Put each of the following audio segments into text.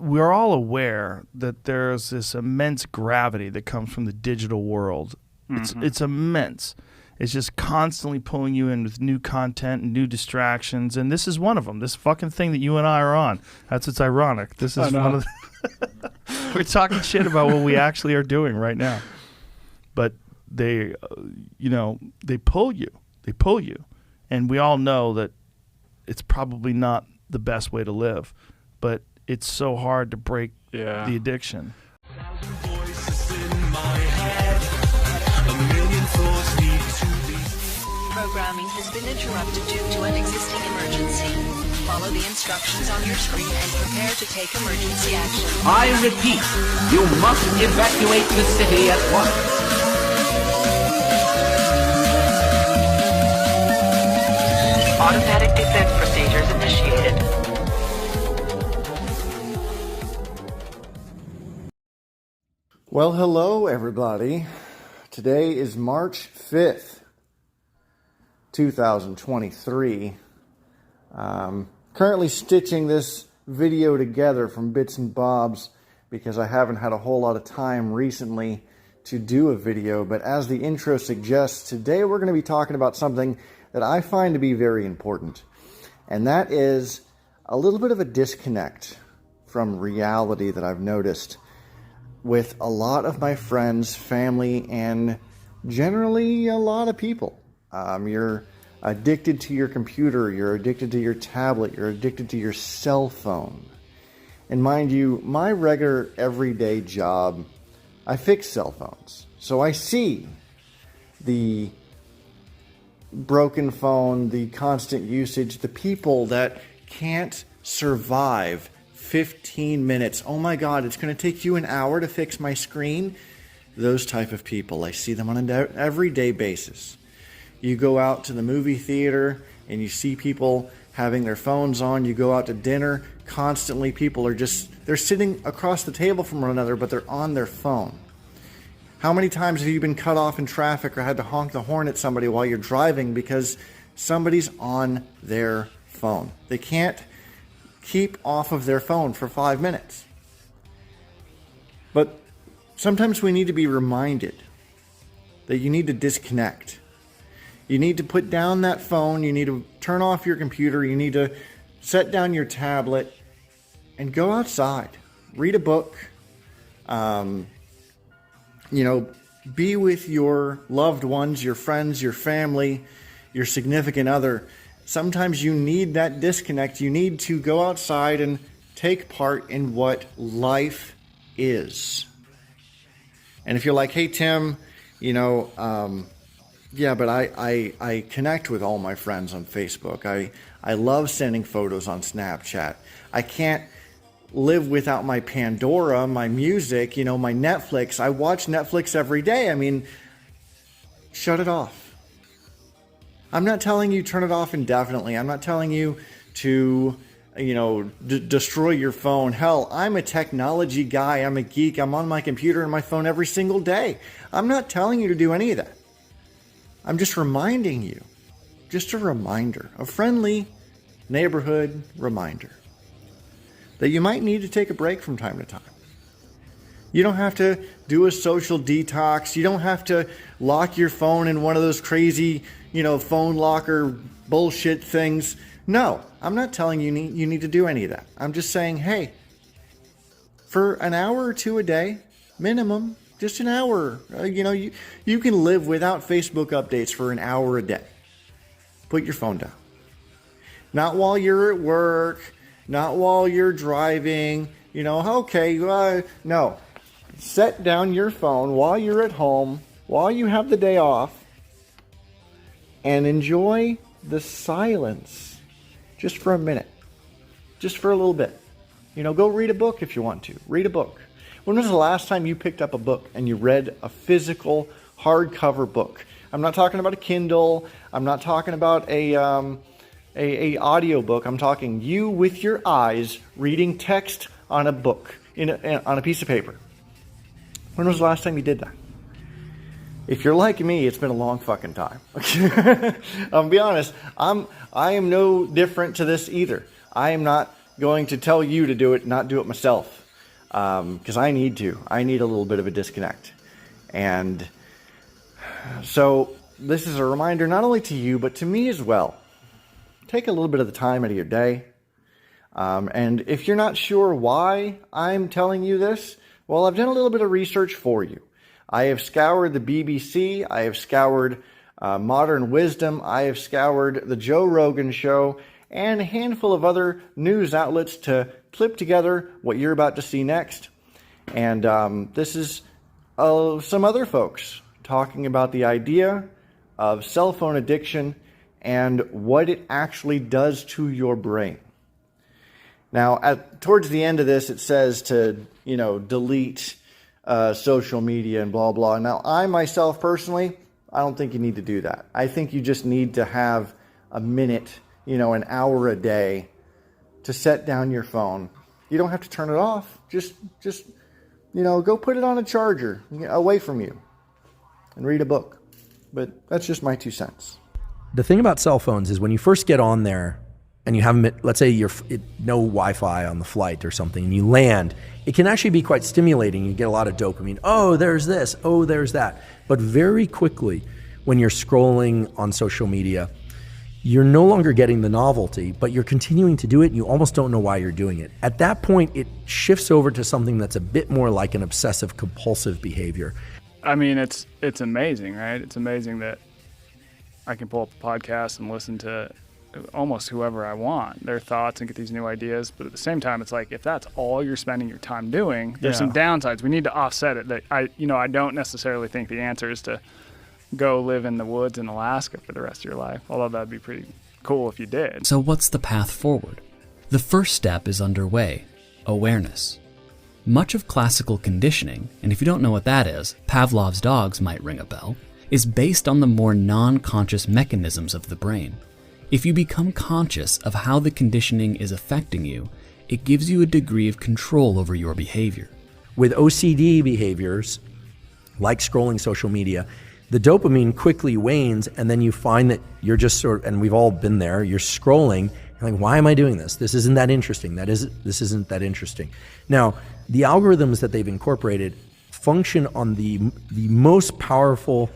we're all aware that there's this immense gravity that comes from the digital world. It's immense. It's just constantly pulling you in with new content and new distractions, and this is one of them. This fucking thing that you and I are on. It's ironic. This is one of the we're talking shit about what we actually are doing right now. But they pull you. They pull you. And we all know that it's probably not the best way to live, but it's so hard to break the addiction. Programming has been interrupted due to an existing emergency. Follow the instructions on your screen and prepare to take emergency action. I repeat, you must evacuate the city at once. Automatic defense procedures initiated. Well, hello, everybody. Today is March 5th. 2023. Currently stitching this video together from bits and bobs because I haven't had a whole lot of time recently to do a video, but as the intro suggests, today we're going to be talking about something that I find to be very important, and that is a little bit of a disconnect from reality that I've noticed with a lot of my friends, family, and generally a lot of people. You're addicted to your computer, you're addicted to your tablet, you're addicted to your cell phone. And mind you, my regular everyday job, I fix cell phones. So I see the broken phone, the constant usage, the people that can't survive 15 minutes. Oh my God, it's going to take you an hour to fix my screen. Those type of people, I see them on an everyday basis. You go out to the movie theater and you see people having their phones on. You go out to dinner, constantly people are they're sitting across the table from one another, but they're on their phone. How many times have you been cut off in traffic or had to honk the horn at somebody while you're driving because somebody's on their phone? They can't keep off of their phone for 5 minutes. But sometimes we need to be reminded that you need to disconnect. You need to put down that phone, you need to turn off your computer, you need to set down your tablet and go outside. Read a book. Be with your loved ones, your friends, your family, your significant other. Sometimes you need that disconnect. You need to go outside and take part in what life is. And if you're like, hey, Tim, yeah, but I connect with all my friends on Facebook. I love sending photos on Snapchat. I can't live without my Pandora, my music, my Netflix. I watch Netflix every day. I mean, shut it off. I'm not telling you turn it off indefinitely. I'm not telling you to, destroy your phone. Hell, I'm a technology guy. I'm a geek. I'm on my computer and my phone every single day. I'm not telling you to do any of that. I'm just reminding you, just a reminder, a friendly neighborhood reminder that you might need to take a break from time to time. You don't have to do a social detox. You don't have to lock your phone in one of those crazy, phone locker bullshit things. No, I'm not telling you you need to do any of that. I'm just saying, hey, for an hour or two a day, minimum, just an hour. You can live without Facebook updates for an hour a day. Put your phone down. Not while you're at work, not while you're driving, no. Set down your phone while you're at home, while you have the day off, and enjoy the silence just for a minute, just for a little bit. Go read a book if you want to. Read a book. When was the last time you picked up a book and you read a physical hardcover book? I'm not talking about a Kindle. I'm not talking about a audio book. I'm talking you with your eyes reading text on a book, on a piece of paper. When was the last time you did that? If you're like me, it's been a long fucking time. I'll be honest, I am no different to this either. I am not going to tell you to do it, not do it myself, because I need to. I need a little bit of a disconnect. And so this is a reminder not only to you, but to me as well. Take a little bit of the time out of your day. And if you're not sure why I'm telling you this, well, I've done a little bit of research for you. I have scoured the BBC. I have scoured Modern Wisdom. I have scoured the Joe Rogan Show and a handful of other news outlets to clip together what you're about to see next. And this is some other folks talking about the idea of cell phone addiction and what it actually does to your brain. Now, towards the end of this, it says to, delete social media and blah, blah. Now, I myself personally, I don't think you need to do that. I think you just need to have a minute, an hour a day to set down your phone. You don't have to turn it off. Just go put it on a charger away from you and read a book. But that's just my 2 cents. The thing about cell phones is when you first get on there and you have, let's say you're no Wi-Fi on the flight or something, and you land, it can actually be quite stimulating. You get a lot of dopamine. Oh, there's this. Oh, there's that. But very quickly, when you're scrolling on social media, you're no longer getting the novelty, but you're continuing to do it and you almost don't know why you're doing it. At that point, it shifts over to something that's a bit more like an obsessive compulsive behavior. I mean, it's amazing, right? It's amazing that I can pull up a podcast and listen to almost whoever I want, their thoughts, and get these new ideas. But at the same time, it's like, if that's all you're spending your time doing, there's some downsides. We need to offset it. That I don't necessarily think the answer is to go live in the woods in Alaska for the rest of your life, although that'd be pretty cool if you did. So what's the path forward? The first step is underway: awareness. Much of classical conditioning, and if you don't know what that is, Pavlov's dogs might ring a bell, is based on the more non-conscious mechanisms of the brain. If you become conscious of how the conditioning is affecting you, it gives you a degree of control over your behavior. With OCD behaviors, like scrolling social media, the dopamine quickly wanes, and then you find that you're just and we've all been there, you're scrolling, and like, why am I doing this? This isn't that interesting. This isn't that interesting. Now, the algorithms that they've incorporated function on the most powerful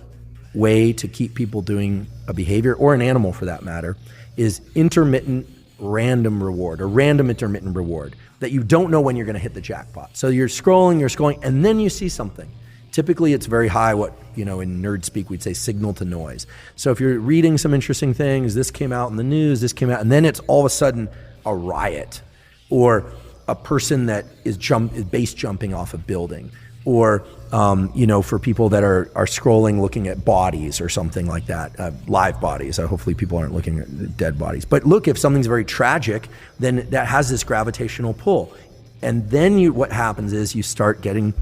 way to keep people doing a behavior, or an animal for that matter, is intermittent random reward, or random intermittent reward, that you don't know when you're going to hit the jackpot. So you're scrolling, and then you see something. Typically it's very high, what in nerd speak we'd say signal to noise. So if you're reading some interesting things, this came out in the news, this came out, and then it's all of a sudden a riot, or a person that is base jumping off a building, or for people that are scrolling, looking at bodies or something like that, live bodies. Hopefully people aren't looking at dead bodies. But look, if something's very tragic, then that has this gravitational pull. And then what happens is you start getting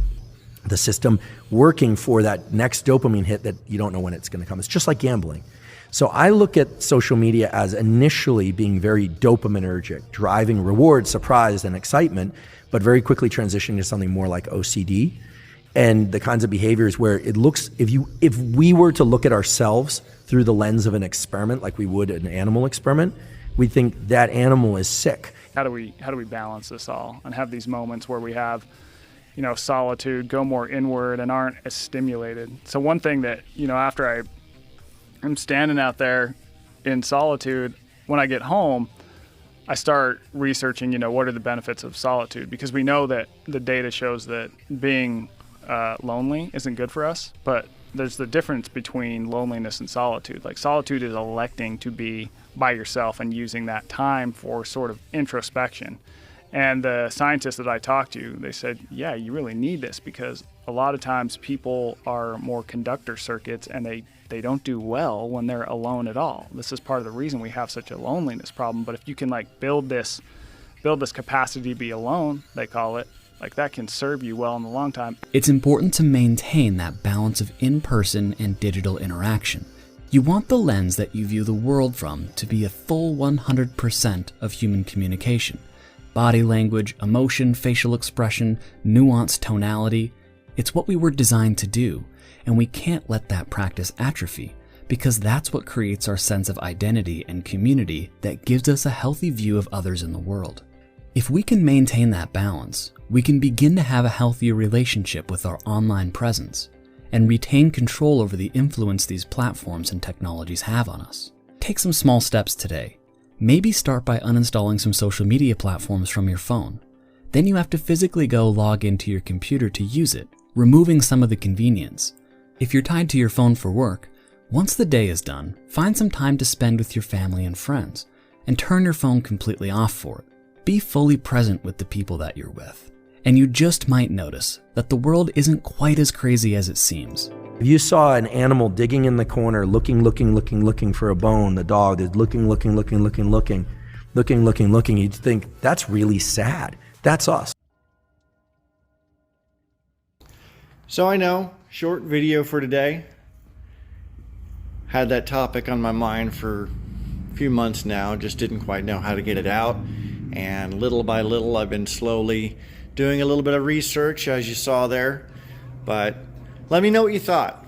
the system working for that next dopamine hit that you don't know when it's going to come. It's just like gambling. So I look at social media as initially being very dopaminergic, driving reward, surprise, and excitement, but very quickly transitioning to something more like OCD. And the kinds of behaviors where it looks, if we were to look at ourselves through the lens of an experiment, like we would an animal experiment, we think that animal is sick. How do we balance this all and have these moments where we have, solitude, go more inward, and aren't as stimulated? So one thing that, after I'm standing out there in solitude, when I get home, I start researching, what are the benefits of solitude? Because we know that the data shows that being lonely isn't good for us, but there's the difference between loneliness and solitude. Like, solitude is electing to be by yourself and using that time for sort of introspection. And the scientists that I talked to, they said, yeah, you really need this, because a lot of times people are more conductor circuits, and they don't do well when they're alone at all. This is part of the reason we have such a loneliness problem. But if you can build this capacity to be alone, they call it, that can serve you well in the long time. It's important to maintain that balance of in-person and digital interaction. You want the lens that you view the world from to be a full 100% of human communication. Body language, emotion, facial expression, nuanced tonality. It's what we were designed to do, and we can't let that practice atrophy, because that's what creates our sense of identity and community that gives us a healthy view of others in the world. If we can maintain that balance, we can begin to have a healthier relationship with our online presence and retain control over the influence these platforms and technologies have on us. Take some small steps today. Maybe start by uninstalling some social media platforms from your phone. Then you have to physically go log into your computer to use it, removing some of the convenience. If you're tied to your phone for work, once the day is done, find some time to spend with your family and friends, and turn your phone completely off for it. Be fully present with the people that you're with, and you just might notice that the world isn't quite as crazy as it seems. If you saw an animal digging in the corner, looking for a bone, the dog is looking, you'd think, that's really sad. That's us. So I know, short video for today. Had that topic on my mind for a few months now, just didn't quite know how to get it out. And little by little, I've been slowly doing a little bit of research, as you saw there. But let me know what you thought.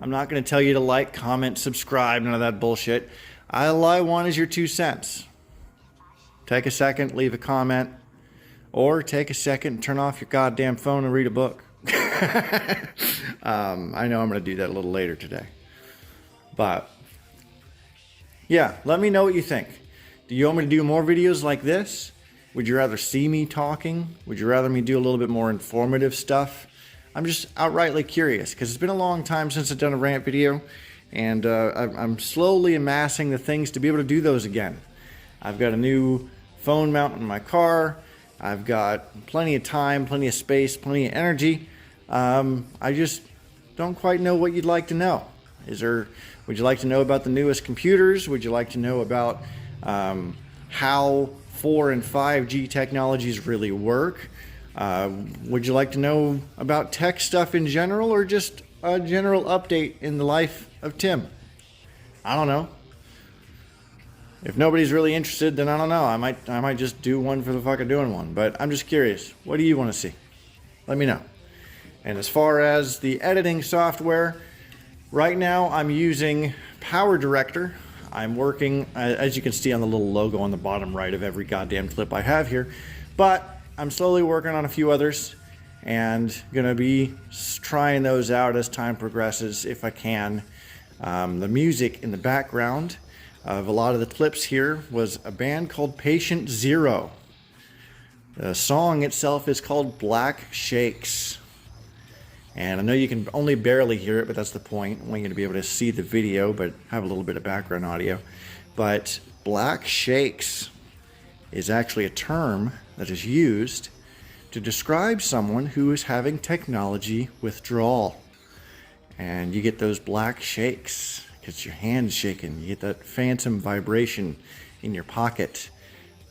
I'm not going to tell you to like, comment, subscribe, none of that bullshit. All I want is your 2 cents. Take a second, leave a comment, or take a second and turn off your goddamn phone and read a book. I know I'm going to do that a little later today. But yeah, let me know what you think. Do you want me to do more videos like this? Would you rather see me talking? Would you rather me do a little bit more informative stuff? I'm just outrightly curious, because it's been a long time since I've done a rant video, and I'm slowly amassing the things to be able to do those again. I've got a new phone mount in my car. I've got plenty of time, plenty of space, plenty of energy. I just don't quite know what you'd like to know. Would you like to know about the newest computers? Would you like to know about how 4 and 5G technologies really work? Would you like to know about tech stuff in general, or just a general update in the life of Tim? I don't know. If nobody's really interested, then I don't know. I might just do one for the fuck of doing one. But I'm just curious. What do you want to see? Let me know. And as far as the editing software, right now I'm using Power Director. I'm working, as you can see on the little logo on the bottom right of every goddamn clip I have here. But I'm slowly working on a few others and gonna be trying those out as time progresses if I can. The music in the background of a lot of the clips here was a band called Patient Zero. The song itself is called Black Shakes. And I know you can only barely hear it, but that's the point. I want you to be able to see the video, but have a little bit of background audio. But Black Shakes is actually a term that is used to describe someone who is having technology withdrawal. And you get those black shakes because your hand's shaking. You get that phantom vibration in your pocket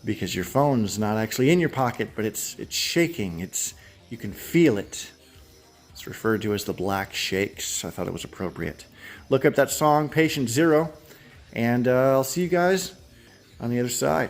because your phone's not actually in your pocket, but it's shaking. You can feel it. It's referred to as the Black Shakes. I thought it was appropriate. Look up that song, Patient Zero, and I'll see you guys on the other side.